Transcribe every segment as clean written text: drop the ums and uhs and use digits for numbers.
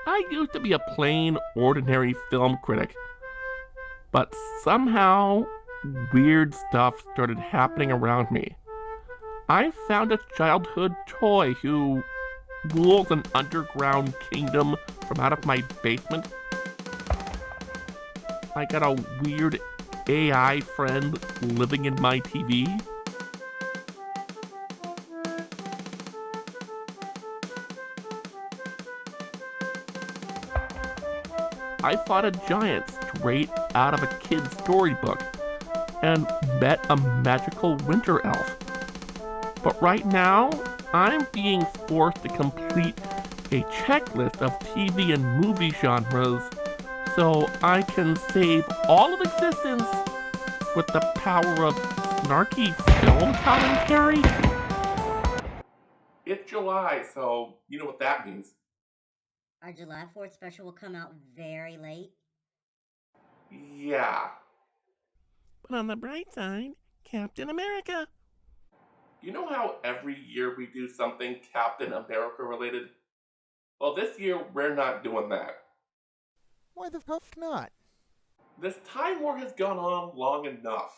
I used to be a plain, ordinary film critic, but somehow weird stuff started happening around me. I found a childhood toy who rules an underground kingdom from out of my basement. I got a weird AI friend living in my TV. I fought a giant straight out of a kid's storybook and met a magical winter elf. But right now, I'm being forced to complete a checklist of TV and movie genres so I can save all of existence with the power of snarky film commentary. It's July, so you know what that means. Our July 4th special will come out very late. Yeah. But on the bright side, Captain America. You know how every year we do something Captain America related? Well, this year we're not doing that. Why the fuck not? This Time War has gone on long enough.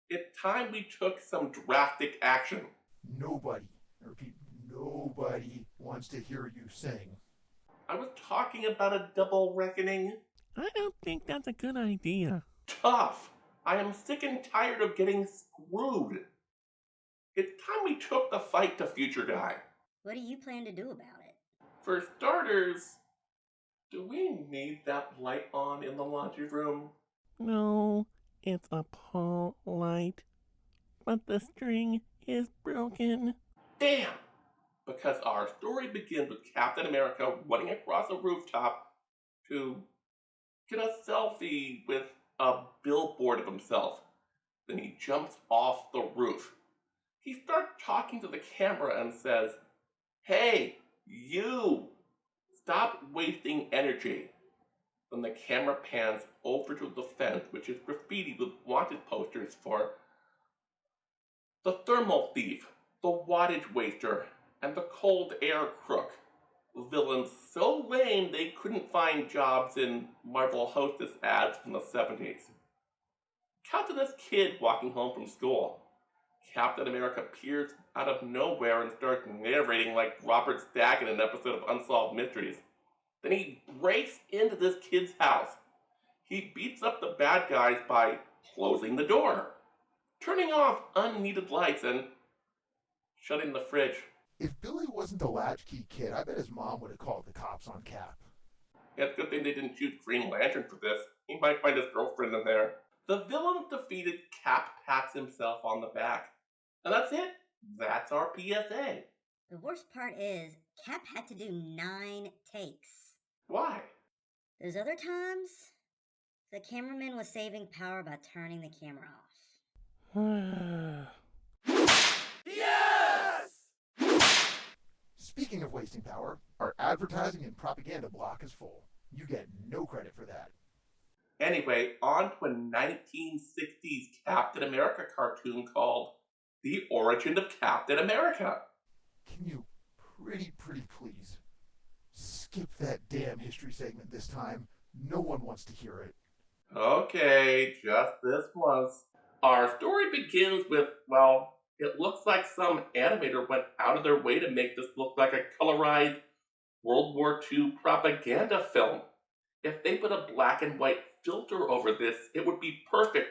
It's time we took some drastic action. Nobody, I repeat, nobody wants to hear you sing. I was talking about a double reckoning. I don't think that's a good idea. Tough. I am sick and tired of getting screwed. It's time we took the fight to Future Guy. What do you plan to do about it? For starters, do we need that light on in the laundry room? No, it's a pole light, but the string is broken. Damn! Because our story begins with Captain America running across a rooftop to get a selfie with a billboard of himself. Then he jumps off the roof. He starts talking to the camera and says, "Hey, you! Stop wasting energy." Then the camera pans over to the fence, which is graffitied with wanted posters for the thermal thief, the wattage waster, and the cold air crook. Villains so lame they couldn't find jobs in Marvel Hostess ads from the 70s. Cut to this kid walking home from school. Captain America appears out of nowhere and starts narrating like Robert Stack in an episode of Unsolved Mysteries. Then he breaks into this kid's house. He beats up the bad guys by closing the door, turning off unneeded lights, and shutting the fridge. If Billy wasn't a latchkey kid, I bet his mom would have called the cops on Cap. It's a good thing they didn't choose Green Lantern for this. He might find his girlfriend in there. The villain defeated, Cap pats himself on the back. And that's it. That's our PSA. The worst part is, Cap had to do 9 takes. Why? Those other times, the cameraman was saving power by turning the camera off. Yes! Speaking of wasting power, our advertising and propaganda block is full. You get no credit for that. Anyway, on to a 1960s Captain America cartoon called The Origin of Captain America. Can you pretty please skip that damn history segment this time? No one wants to hear it. Okay, just this once. Our story begins with, well, it looks like some animator went out of their way to make this look like a colorized World War II propaganda film. If they put a black and white filter over this, it would be perfect,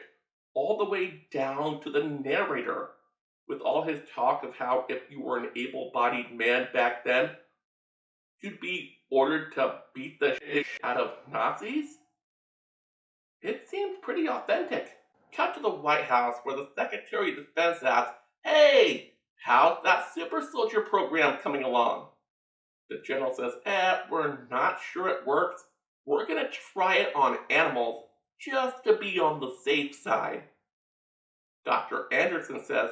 all the way down to the narrator, with all his talk of how if you were an able-bodied man back then, you'd be ordered to beat the shit out of Nazis. It seemed pretty authentic. Cut to the White House where the Secretary of Defense asks, "Hey, how's that super soldier program coming along?" The general says, "We're not sure it works. We're gonna try it on animals just to be on the safe side." Dr. Anderson says,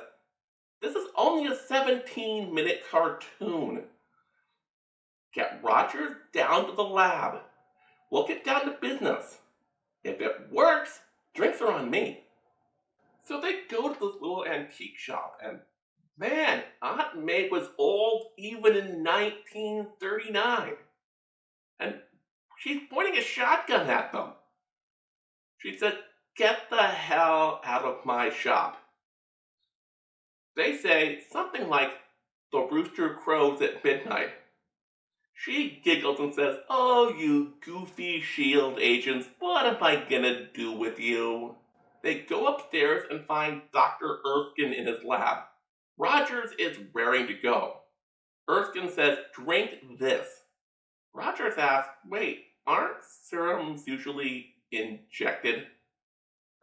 "This is only a 17-minute cartoon. Get Rogers down to the lab. We'll get down to business. If it works, drinks are on me." So they go to this little antique shop, and man, Aunt May was old even in 1939. And She's pointing a shotgun at them. She said, "Get the hell out of my shop." They say something like, "The rooster crows at midnight." She giggles and says, "Oh, you goofy SHIELD agents, what am I gonna do with you?" They go upstairs and find Dr. Erskine in his lab. Rogers is raring to go. Erskine says, "Drink this." Rogers asks, "Wait, aren't serums usually injected?"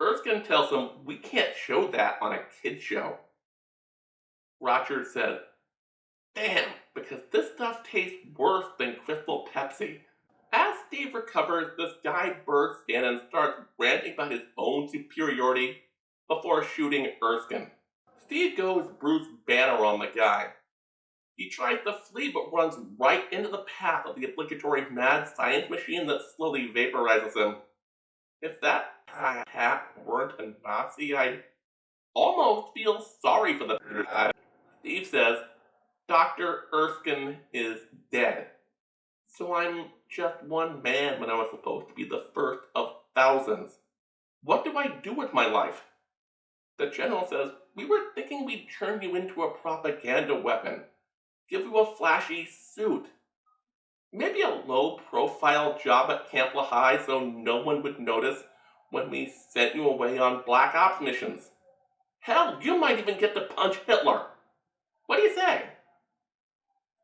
Erskine tells him, "We can't show that on a kid's show." Rogers says, "Damn, because this stuff tastes worse than Crystal Pepsi." As Steve recovers, this guy bursts in and starts ranting about his own superiority before shooting Erskine. Steve goes Bruce Banner on the guy. He tries to flee but runs right into the path of the obligatory mad science machine that slowly vaporizes him. If that hat weren't a Nazi, I'd almost feel sorry for the guy. Steve says, "Dr. Erskine is dead. So I'm just one man when I was supposed to be the first of thousands. What do I do with my life?" The general says, "We were thinking we'd turn you into a propaganda weapon. Give you a flashy suit. Maybe a low-profile job at Camp Lehigh so no one would notice when we sent you away on Black Ops missions. Hell, you might even get to punch Hitler. What do you say?"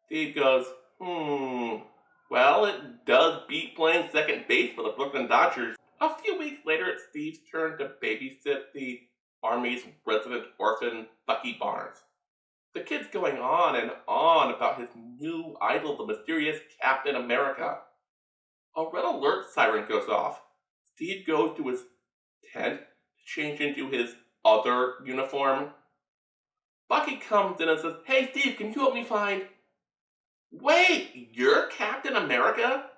Steve goes, well, it does beat playing second base for the Brooklyn Dodgers." A few weeks later, it's Steve's turn to babysit the Army's resident orphan, Bucky Barnes. The kid's going on and on about his new idol, the mysterious Captain America. A red alert siren goes off. Steve goes to his tent to change into his other uniform. Bucky comes in and says, "Hey Steve, can you help me find..." "Wait, you're Captain America?"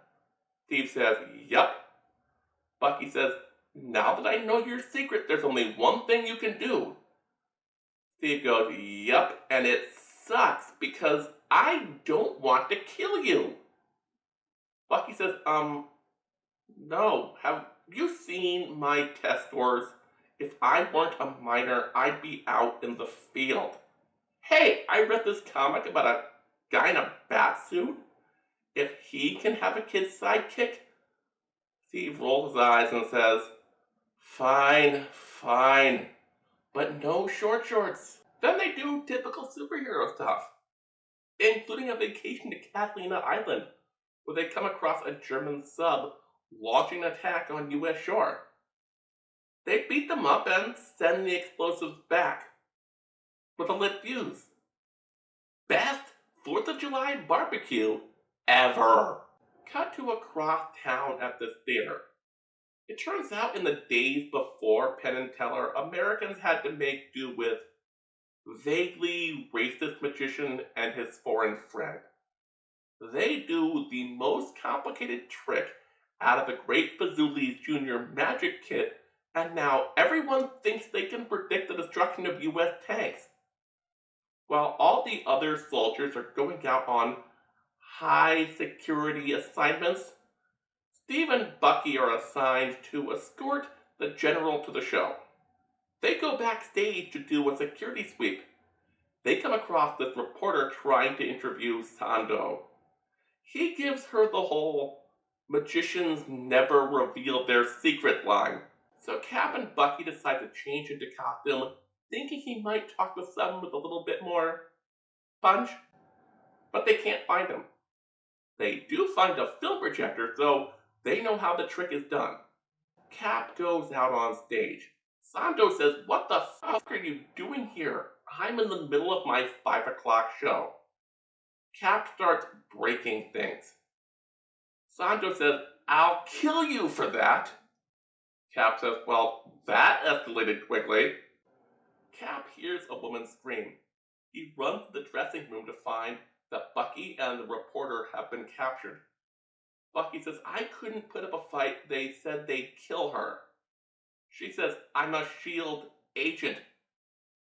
Steve says, "Yup." Bucky says, "Now that I know your secret, there's only one thing you can do." Steve goes, "Yup, and it sucks because I don't want to kill you." Bucky says, no. Have you seen my test scores? If I weren't a minor, I'd be out in the field. Hey, I read this comic about a guy in a bat suit. If he can have a kid's sidekick..." Steve rolls his eyes and says, "Fine, fine, but no short shorts." Then they do typical superhero stuff, including a vacation to Catalina Island, where they come across a German sub launching an attack on US shore. They beat them up and send the explosives back with a lit fuse. Best 4th of July barbecue ever. Cut to across town at this theater. It turns out in the days before Penn and Teller, Americans had to make do with vaguely racist magician and his foreign friend. They do the most complicated trick out of the Great Fazoli's Junior Magic Kit, and now everyone thinks they can predict the destruction of US tanks. While all the other soldiers are going out on high security assignments, Steve and Bucky are assigned to escort the general to the show. They go backstage to do a security sweep. They come across this reporter trying to interview Sando. He gives her the whole "magicians never reveal their secret" line. So Cap and Bucky decide to change into costume, thinking he might talk to someone with a little bit more punch, but they can't find him. They do find a film projector, so they know how the trick is done. Cap goes out on stage. Sando says, "What the fuck are you doing here? I'm in the middle of my 5 o'clock show." Cap starts breaking things. Sando says, "I'll kill you for that." Cap says, "Well, that escalated quickly." Cap hears a woman scream. He runs to the dressing room to find that Bucky and the reporter have been captured. Bucky says, "I couldn't put up a fight. They said they'd kill her." She says, "I'm a SHIELD agent,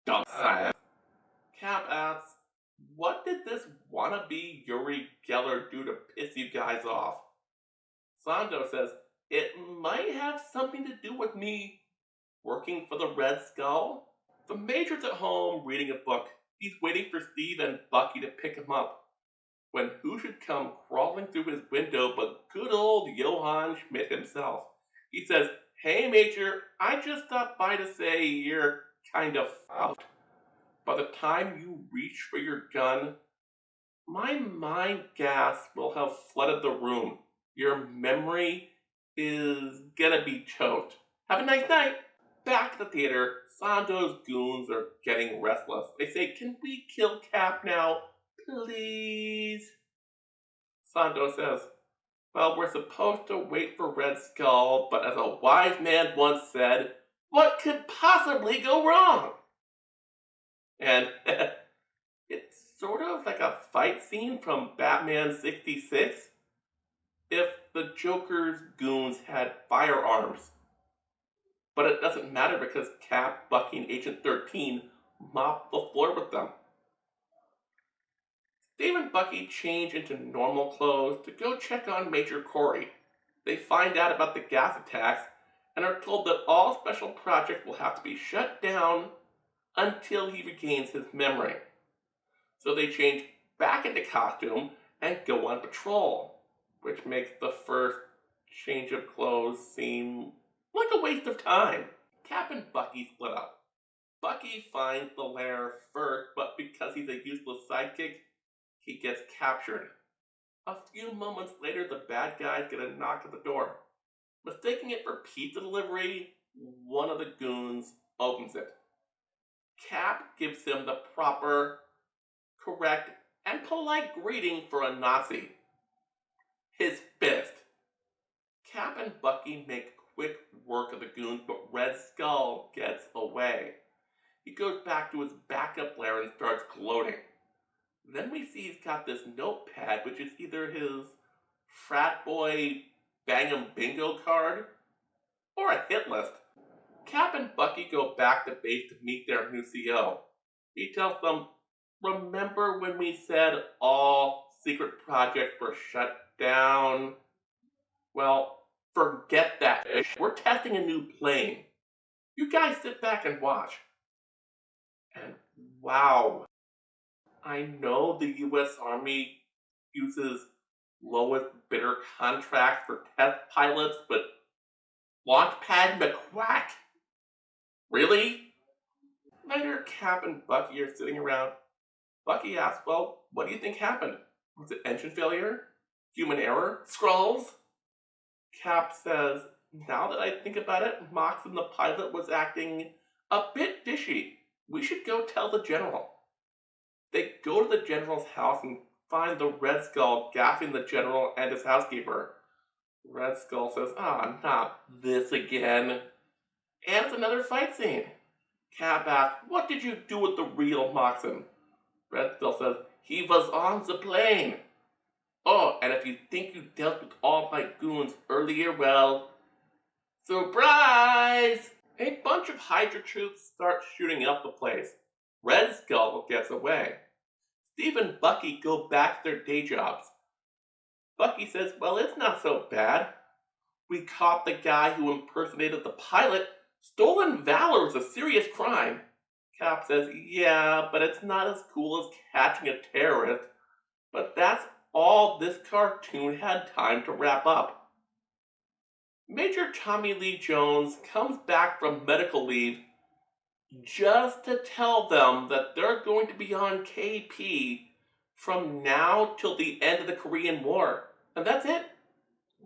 dumbass." Cap asks, "What did this wannabe Yuri Geller do to piss you guys off?" Sando says, it might have something to do with me working for the Red Skull. The Major's at home reading a book. He's waiting for Steve and Bucky to pick him up, when who should come crawling through his window but good old Johann Schmidt himself. He says, hey Major, I just stopped by to say you're kind of out. By the time you reach for your gun, my mind gas will have flooded the room. Your memory is gonna be choked. Have a nice night. Back at the theater, Sando's goons are getting restless. They say, can we kill Cap now? Please? Sando says, well, we're supposed to wait for Red Skull, but as a wise man once said, what could possibly go wrong? And it's sort of like a fight scene from Batman 66 if the Joker's goons had firearms. But it doesn't matter because Cap, Bucky, and Agent 13 mop the floor with them. Steve and Bucky change into normal clothes to go check on Major Corey. They find out about the gas attacks and are told that all special projects will have to be shut down until he regains his memory. So they change back into costume and go on patrol, which makes the first change of clothes seem like a waste of time. Cap and Bucky split up. Bucky finds the lair first, but because he's a useless sidekick, he gets captured. A few moments later, the bad guys get a knock at the door. Mistaking it for pizza delivery, one of the goons opens it. Cap gives him the proper, correct, and polite greeting for a Nazi. His fist. Cap and Bucky make quick work of the goons, but Red Skull gets away. He goes back to his backup lair and starts gloating. Then we see he's got this notepad, which is either his frat boy Bang'em Bingo card or a hit list. Cap and Bucky go back to base to meet their new CO. He tells them, remember when we said all secret projects were shut down? Well, forget that. We're testing a new plane. You guys sit back and watch. And wow, I know the US Army uses lowest bidder contracts for test pilots, but Launchpad McQuack? Really? Later, Cap and Bucky are sitting around. Bucky asks, well, what do you think happened? Was it engine failure? Human error? Skrulls? Cap says, now that I think about it, Moxon the pilot was acting a bit fishy. We should go tell the general. They go to the general's house and find the Red Skull gaffing the general and his housekeeper. Red Skull says, not this again. And it's another fight scene. Cap asks, what did you do with the real Moxon? Red Skull says, he was on the plane. Oh, and if you think you dealt with all my goons earlier, well, surprise! A bunch of Hydra troops start shooting up the place. Red Skull gets away. Steve and Bucky go back to their day jobs. Bucky says, well, it's not so bad. We caught the guy who impersonated the pilot. Stolen valor is a serious crime. Cap says, yeah, but it's not as cool as catching a terrorist. But that's all this cartoon had time to wrap up. Major Tommy Lee Jones comes back from medical leave just to tell them that they're going to be on KP from now till the end of the Korean War. And that's it.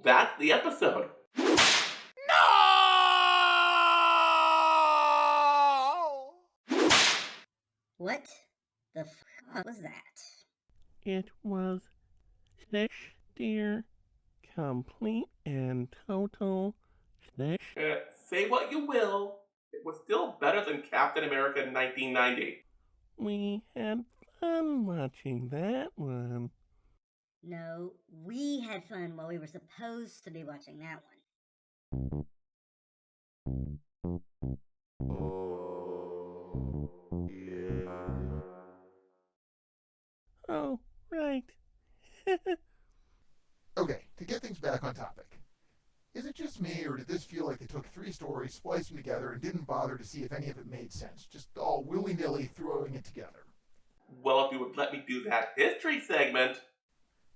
That's the episode. No! What the fuck was that? It was dear, complete and total. Say what you will. It was still better than Captain America in 1990. We had fun watching that one. No, we had fun while we were supposed to be watching that one. Oh, yeah. Oh, right. Okay, to get things back on topic. Is it just me, or did this feel like they took 3 stories, spliced them together, and didn't bother to see if any of it made sense? Just all willy-nilly throwing it together. Well, if you would let me do that history segment.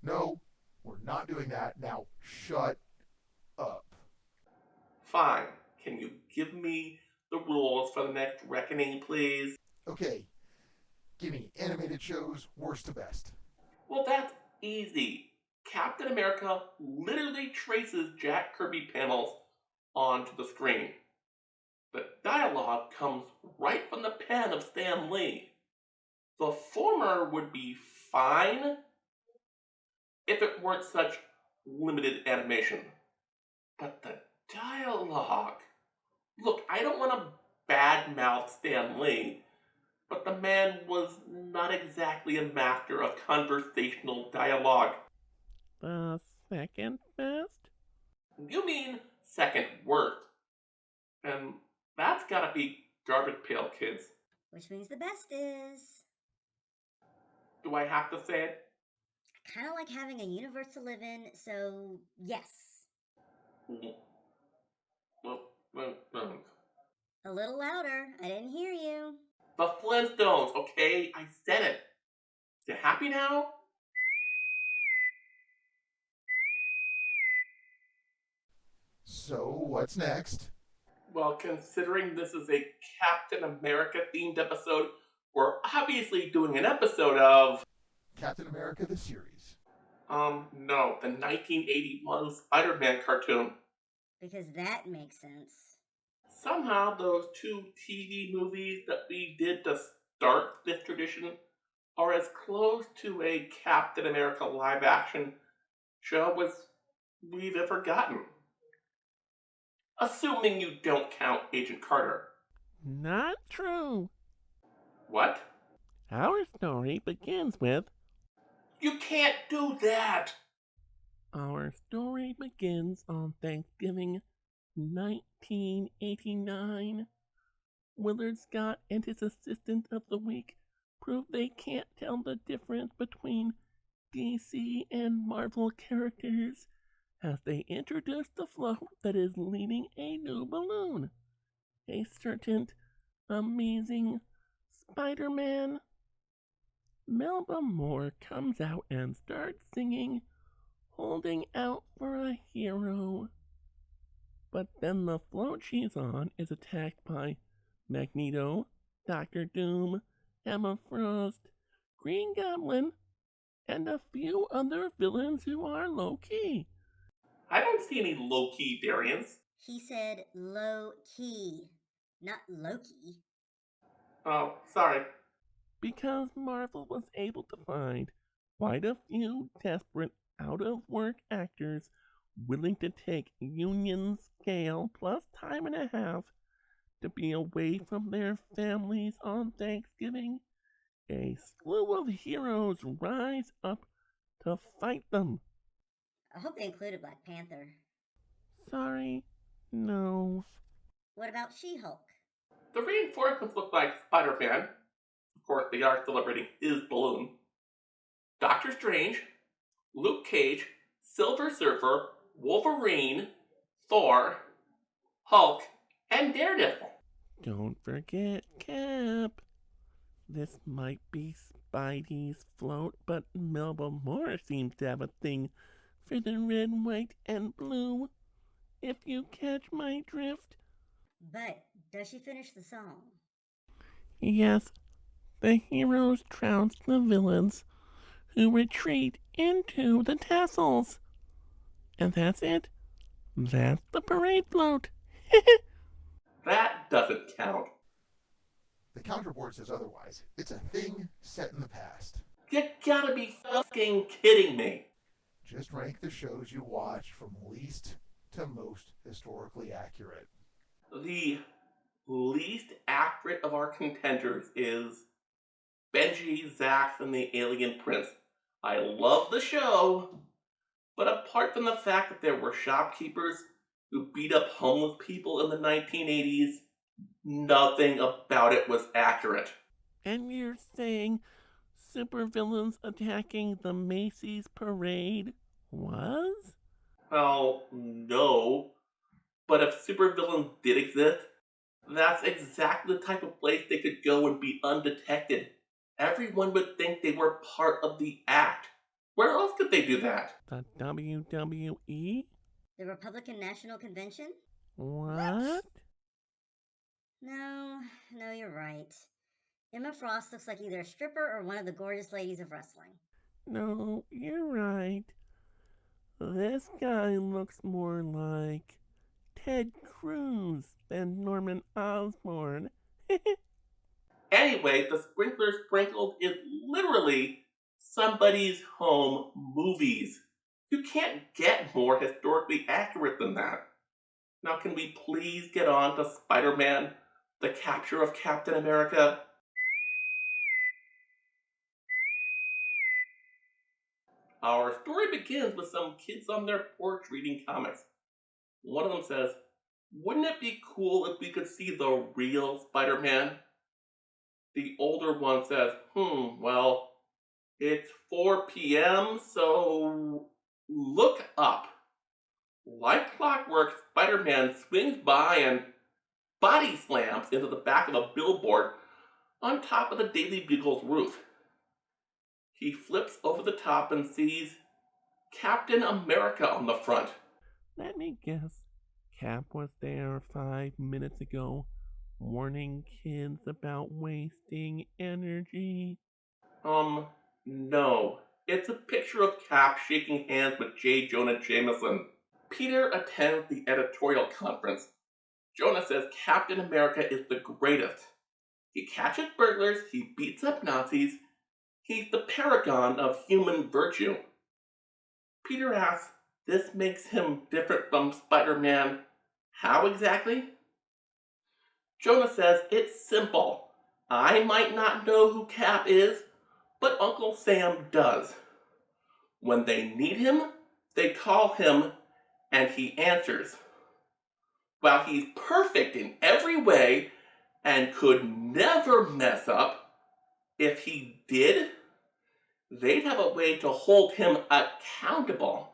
No, we're not doing that. Now, shut up. Fine. Can you give me the rules for the next reckoning, please? Okay, give me animated shows, worst to best. Well, that's easy. Captain America literally traces Jack Kirby panels onto the screen. The dialogue comes right from the pen of Stan Lee. The former would be fine if it weren't such limited animation. But the dialogue. Look, I don't want to badmouth Stan Lee, but the man was not exactly a master of conversational dialogue. The second best? You mean second worst. And that's gotta be Garbage Pail Kids. Which means the best is. Do I have to say it? Kind of like having a universe to live in, so yes. A little louder. I didn't hear you. The Flintstones, okay? I said it. You happy now? So, what's next? Well, considering this is a Captain America themed episode, we're obviously doing an episode of. Captain America the series. No, the 1981 Spider Man cartoon. Because that makes sense. Somehow, those 2 TV movies that we did to start this tradition are as close to a Captain America live action show as we've ever gotten. Assuming you don't count Agent Carter. Not true. What? Our story begins with. You can't do that! Our story begins on Thanksgiving 1989. Willard Scott and his assistant of the week prove they can't tell the difference between DC and Marvel characters as they introduce the float that is leading a new balloon. A certain amazing Spider-Man. Melba Moore comes out and starts singing, holding out for a hero. But then the float she's on is attacked by Magneto, Doctor Doom, Emma Frost, Green Goblin, and a few other villains who are low-key. I don't see any low-key variants. He said low key, not Loki. Oh, sorry. Because Marvel was able to find quite a few desperate out-of-work actors willing to take union scale plus time and a half to be away from their families on Thanksgiving, a slew of heroes rise up to fight them. I hope they included Black Panther. Sorry, no. What about She-Hulk? The reinforcements look like Spider-Man. Of course, they are celebrating his balloon. Doctor Strange, Luke Cage, Silver Surfer, Wolverine, Thor, Hulk, and Daredevil. Don't forget Cap. This might be Spidey's float, but Melba Moore seems to have a thing for the red, white, and blue. If you catch my drift. But does she finish the song? Yes, the heroes trounce the villains, who retreat into the tassels. And that's it. That's the parade float. That doesn't count. The counterboard says otherwise. It's a thing set in the past. You gotta be fucking kidding me. Just rank the shows you watch from least to most historically accurate. The least accurate of our contenders is Benji, Zax, and the Alien Prince. I love the show, but apart from the fact that there were shopkeepers who beat up homeless people in the 1980s, nothing about it was accurate. And you're saying supervillains attacking the Macy's parade was? Well, no. But if supervillains did exist, that's exactly the type of place they could go and be undetected. Everyone would think they were part of the act. Where else could they do that? The WWE? The Republican National Convention? What? No, you're right. Emma Frost looks like either a stripper or one of the gorgeous ladies of wrestling. No, you're right. This guy looks more like Ted Cruz than Norman Osborn. Anyway, the Sprinkler Sprinkled is literally somebody's home movies. You can't get more historically accurate than that. Now, can we please get on to Spider Man, the capture of Captain America? Our story begins with some kids on their porch reading comics. One of them says, "Wouldn't it be cool if we could see the real Spider Man?" The older one says, well, it's 4 p.m., so look up. Like clockwork, Spider Man swings by and body slams into the back of a billboard on top of the Daily Bugle's roof. He flips over the top and sees Captain America on the front. Let me guess. Cap was there 5 minutes ago, warning kids about wasting energy. No. It's a picture of Cap shaking hands with J. Jonah Jameson. Peter attends the editorial conference. Jonah says Captain America is the greatest. He catches burglars, he beats up Nazis, he's the paragon of human virtue. Peter asks, this makes him different from Spider-Man. How exactly? Jonah says it's simple. I might not know who Cap is, but Uncle Sam does. When they need him, they call him, and he answers. While he's perfect in every way and could never mess up, if he did, they'd have a way to hold him accountable.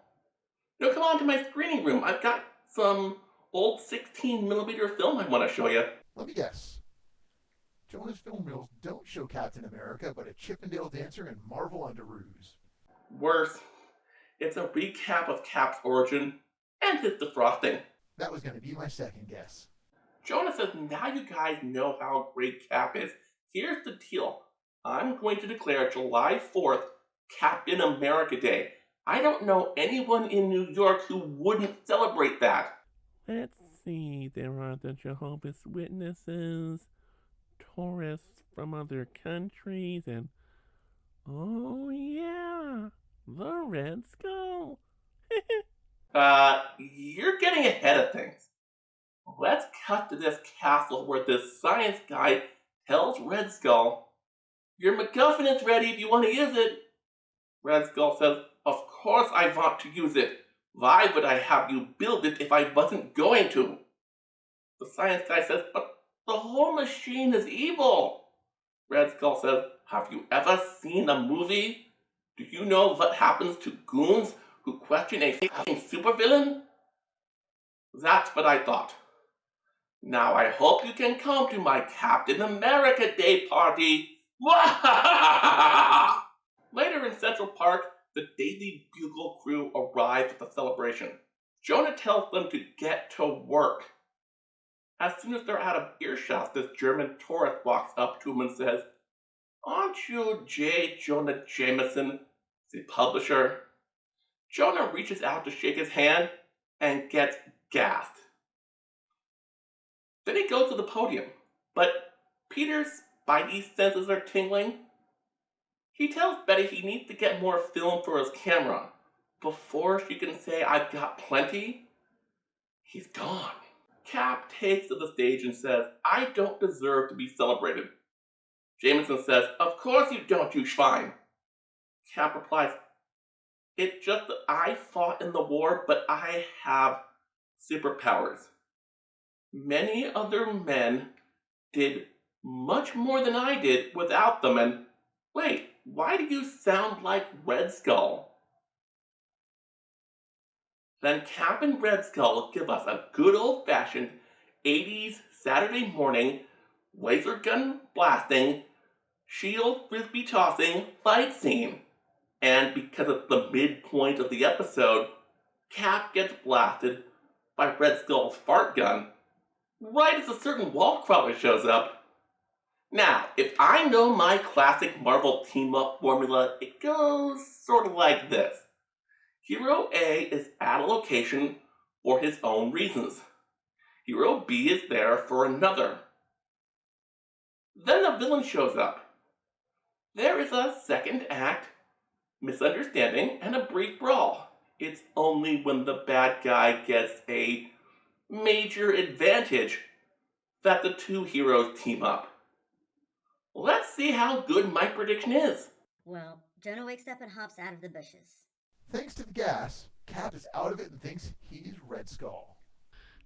Now come on to my screening room. I've got some old 16mm film I want to show you. Let me guess. Jonah's film reels don't show Captain America, but a Chippendale dancer in Marvel underoos. Worse, it's a recap of Cap's origin and his defrosting. That was going to be my second guess. Jonah says, now you guys know how great Cap is. Here's the deal. I'm going to declare July 4th Captain America Day. I don't know anyone in New York who wouldn't celebrate that. Let's see, there are the Jehovah's Witnesses, tourists from other countries, and oh yeah, the Red Skull. You're getting ahead of things. Let's cut to this castle where this science guy tells Red Skull, your MacGuffin is ready if you want to use it. Red Skull says, of course I want to use it. Why would I have you build it if I wasn't going to? The science guy says, but the whole machine is evil. Red Skull says, have you ever seen a movie? Do you know what happens to goons who question a fucking supervillain? That's what I thought. Now I hope you can come to my Captain America Day party. Later in Central Park, the Daily Bugle crew arrives at the celebration. Jonah tells them to get to work. As soon as they're out of earshot, this German tourist walks up to him and says, aren't you J. Jonah Jameson, the publisher? Jonah reaches out to shake his hand and gets gassed. Then he goes to the podium, but Peter's spidey senses are tingling. He tells Betty he needs to get more film for his camera. Before she can say, I've got plenty, he's gone. Cap takes to the stage and says, I don't deserve to be celebrated. Jameson says, of course you don't, you schwein. Cap replies, it's just that I fought in the war, but I have superpowers. Many other men did much more than I did without them, and wait, why do you sound like Red Skull? Then Cap and Red Skull give us a good old-fashioned 80s Saturday morning laser gun blasting, shield frisbee tossing fight scene. And because it's the midpoint of the episode, Cap gets blasted by Red Skull's fart gun right as a certain wall crawler shows up. Now, if I know my classic Marvel team-up formula, it goes sort of like this. Hero A is at a location for his own reasons. Hero B is there for another. Then a villain shows up. There is a second act, misunderstanding, and a brief brawl. It's only when the bad guy gets a major advantage that the two heroes team up. Let's see how good my prediction is. Well, Jonah wakes up and hops out of the bushes. Thanks to the gas, Cap is out of it and thinks he's Red Skull.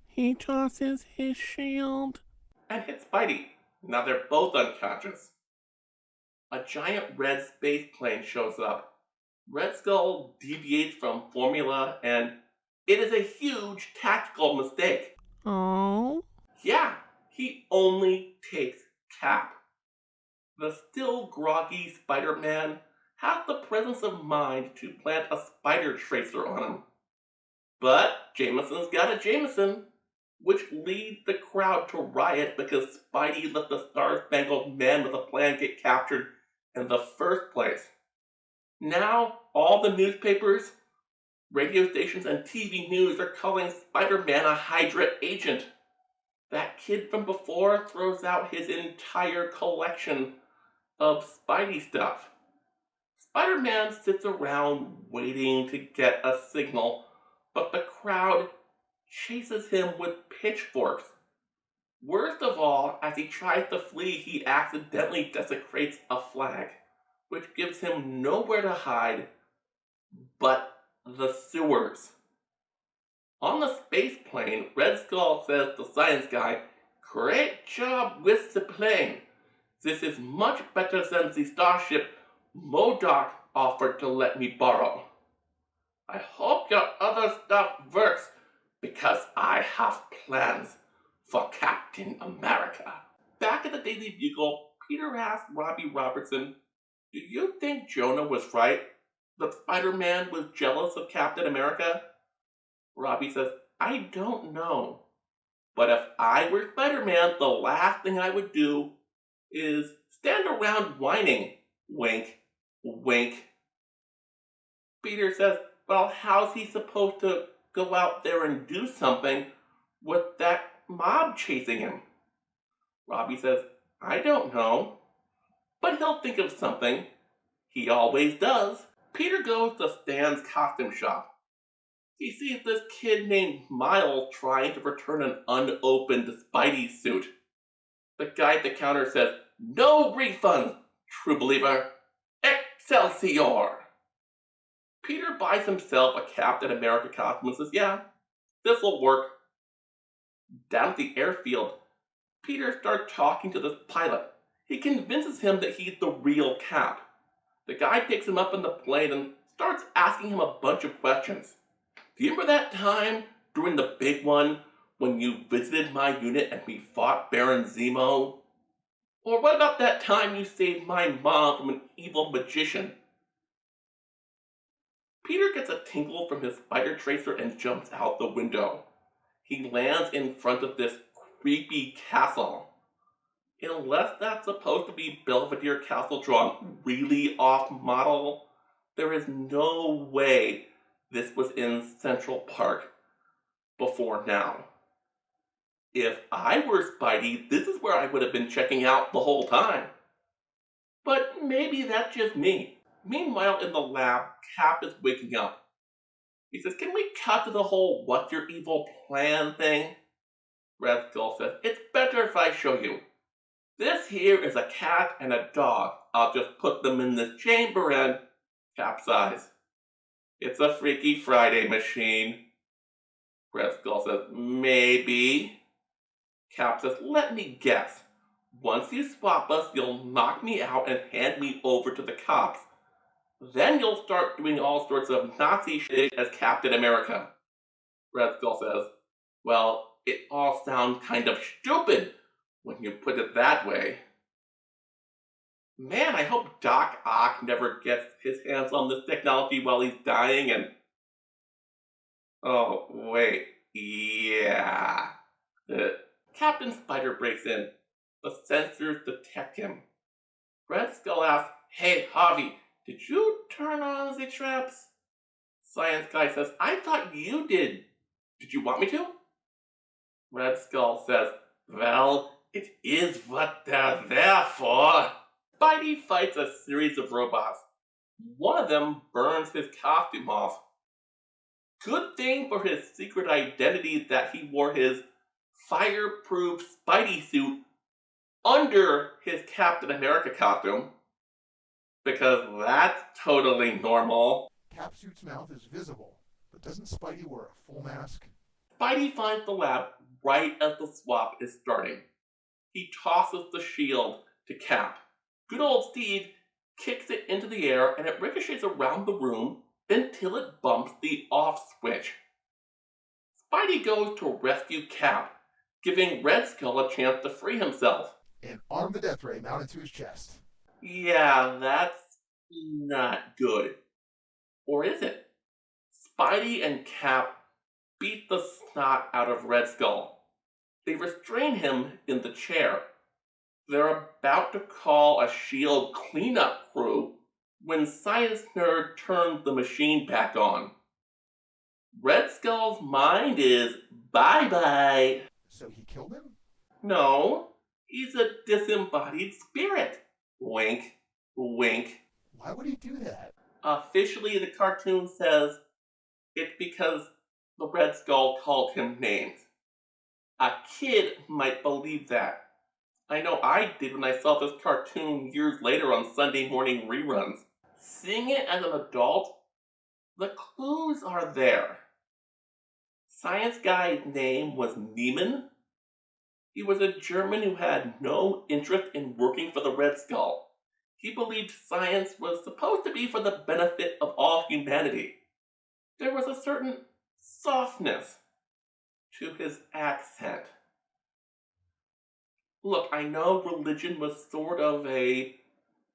He tosses his shield and hits Spidey. Now they're both unconscious. A giant red space plane shows up. Red Skull deviates from formula, and it is a huge tactical mistake. Oh? Yeah, he only takes Cap. The still groggy Spider-Man has the presence of mind to plant a spider tracer on him. But Jameson's got a Jameson, which leads the crowd to riot because Spidey let the Star-Spangled Man with a plan get captured in the first place. Now, all the newspapers, radio stations, and TV news are calling Spider-Man a Hydra agent. That kid from before throws out his entire collection of Spidey stuff. Spider-Man sits around waiting to get a signal, but the crowd chases him with pitchforks. Worst of all, as he tries to flee, he accidentally desecrates a flag, which gives him nowhere to hide but the sewers. On the space plane, Red Skull says to Science Guy, "Great job with the plane. This is much better than the starship MODOK offered to let me borrow. I hope your other stuff works, because I have plans for Captain America." Back at the Daily Bugle, Peter asked Robbie Robertson, "Do you think Jonah was right? That Spider-Man was jealous of Captain America?" Robbie says, "I don't know. But if I were Spider-Man, the last thing I would do is stand around whining. Wink, wink." Peter says, "Well, how's he supposed to go out there and do something with that mob chasing him?" Robbie says, "I don't know. But he'll think of something. He always does." Peter goes to Stan's costume shop. He sees this kid named Miles trying to return an unopened Spidey suit. The guy at the counter says, "No refunds, true believer. Excelsior." Peter buys himself a Captain America costume and says, "Yeah, this'll work." Down at the airfield, Peter starts talking to this pilot. He convinces him that he's the real Cap. The guy picks him up in the plane and starts asking him a bunch of questions. "Do you remember that time during the big one when you visited my unit and we fought Baron Zemo? Or what about that time you saved my mom from an evil magician?" Peter gets a tinkle from his spider tracer and jumps out the window. He lands in front of this creepy castle. Unless that's supposed to be Belvedere Castle drawn really off model, there is no way this was in Central Park before now. If I were Spidey, this is where I would have been checking out the whole time. But maybe that's just me. Meanwhile, in the lab, Cap is waking up. He says, "Can we cut to the whole what's your evil plan thing?" Red Skull says, "It's better if I show you. This here is a cat and a dog. I'll just put them in this chamber and capsize. It's a Freaky Friday machine." Red Skull says, "Maybe." Cap says, "Let me guess. Once you swap us, you'll knock me out and hand me over to the cops. Then you'll start doing all sorts of Nazi shit as Captain America. Red Skull says. Well, it all sounds kind of stupid when you put it that way. Man, I hope Doc Ock never gets his hands on this technology while he's dying and... Oh, wait. Yeah. Captain Spider breaks in. The sensors detect him. Red Skull asks, Hey, Harvey, did you turn on the traps? Science Guy says, I thought you did. Did you want me to? Red Skull says, Well, it is what they're there for. Spidey fights a series of robots. One of them burns his costume off. Good thing for his secret identity that he wore his fireproof Spidey suit under his Captain America costume. Because that's totally normal. Capsuit's mouth is visible, but doesn't Spidey wear a full mask? Spidey finds the lab right as the swap is starting. He tosses the shield to Cap. Good old Steve kicks it into the air and it ricochets around the room until it bumps the off switch. Spidey goes to rescue Cap, giving Red Skull a chance to free himself. And arm the death ray mounted to his chest. Yeah, that's not good. Or is it? Spidey and Cap beat the snot out of Red Skull. They restrain him in the chair. They're about to call a SHIELD cleanup crew when Science Nerd turns the machine back on. Red Skull's mind is bye-bye. So he killed him? No, he's a disembodied spirit. Wink, wink. Why would he do that? Officially, the cartoon says it's because the Red Skull called him names. A kid might believe that. I know I did when I saw this cartoon years later on Sunday morning reruns. Seeing it as an adult, the clues are there. Science Guy's name was Neiman. He was a German who had no interest in working for the Red Skull. He believed science was supposed to be for the benefit of all humanity. There was a certain softness to his accent. Look, I know religion was sort of a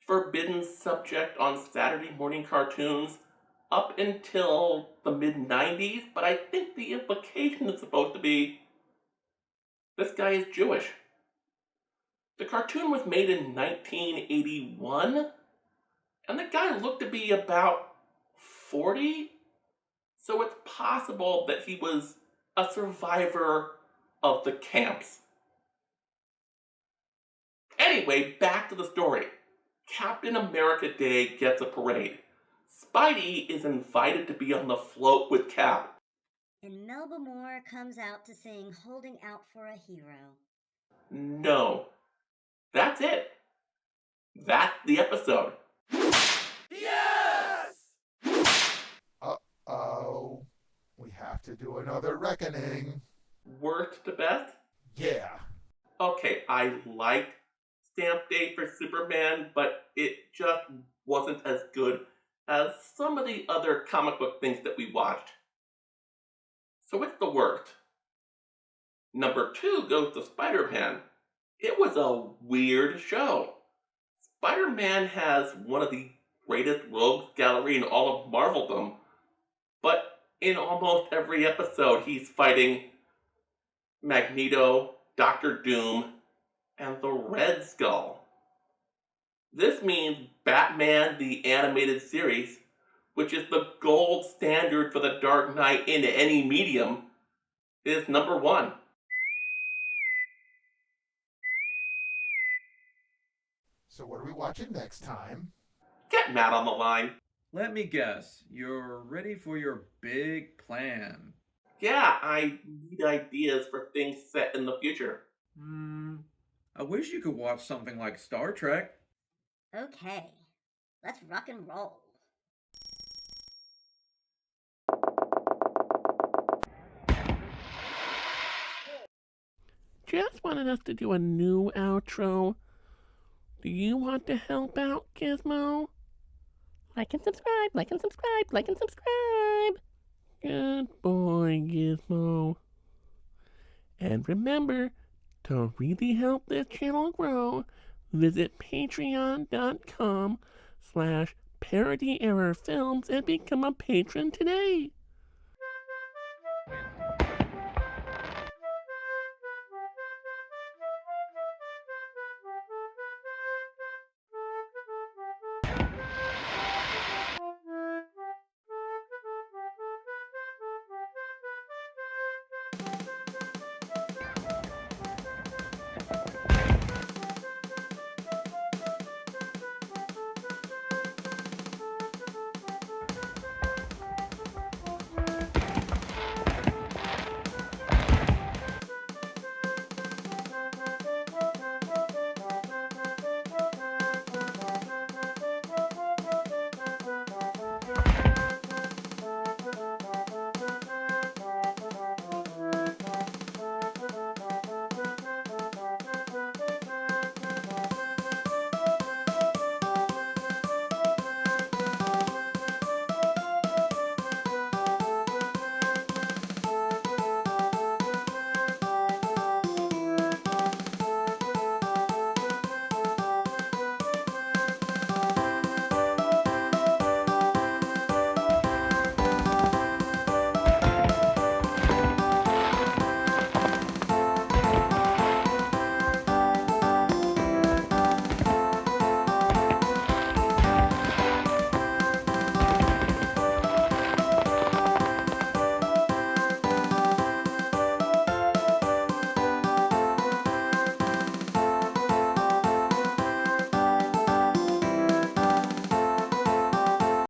forbidden subject on Saturday morning cartoons up until the mid-90s, but I think the implication is supposed to be this guy is Jewish. The cartoon was made in 1981, and the guy looked to be about 40, so it's possible that he was a survivor of the camps. Anyway, back to the story. Captain America Day gets a parade. Spidey is invited to be on the float with Cap. And Melba Moore comes out to sing Holding Out for a Hero. No. That's it. That's the episode. Yes! Uh-oh. We have to do another reckoning. Worst to best? Yeah. Okay, I liked Stamp Day for Superman, but it just wasn't as good as some of the other comic book things that we watched. So it's the worst. Number 2 goes to Spider-Man. It was a weird show. Spider-Man has one of the greatest rogues gallery in all of Marveldom, but in almost every episode he's fighting Magneto, Doctor Doom, and the Red Skull. This means Batman the Animated Series, which is the gold standard for the Dark Knight in any medium, is number 1. So what are we watching next time? Get Matt on the line. Let me guess, you're ready for your big plan. Yeah, I need ideas for things set in the future. I wish you could watch something like Star Trek. Okay, let's rock and roll. Jess wanted us to do a new outro. Do you want to help out, Gizmo? Like and subscribe, like and subscribe, like and subscribe. Good boy, Gizmo. And remember, to really help this channel grow, visit patreon.com/ParodyErrorFilms and become a patron today.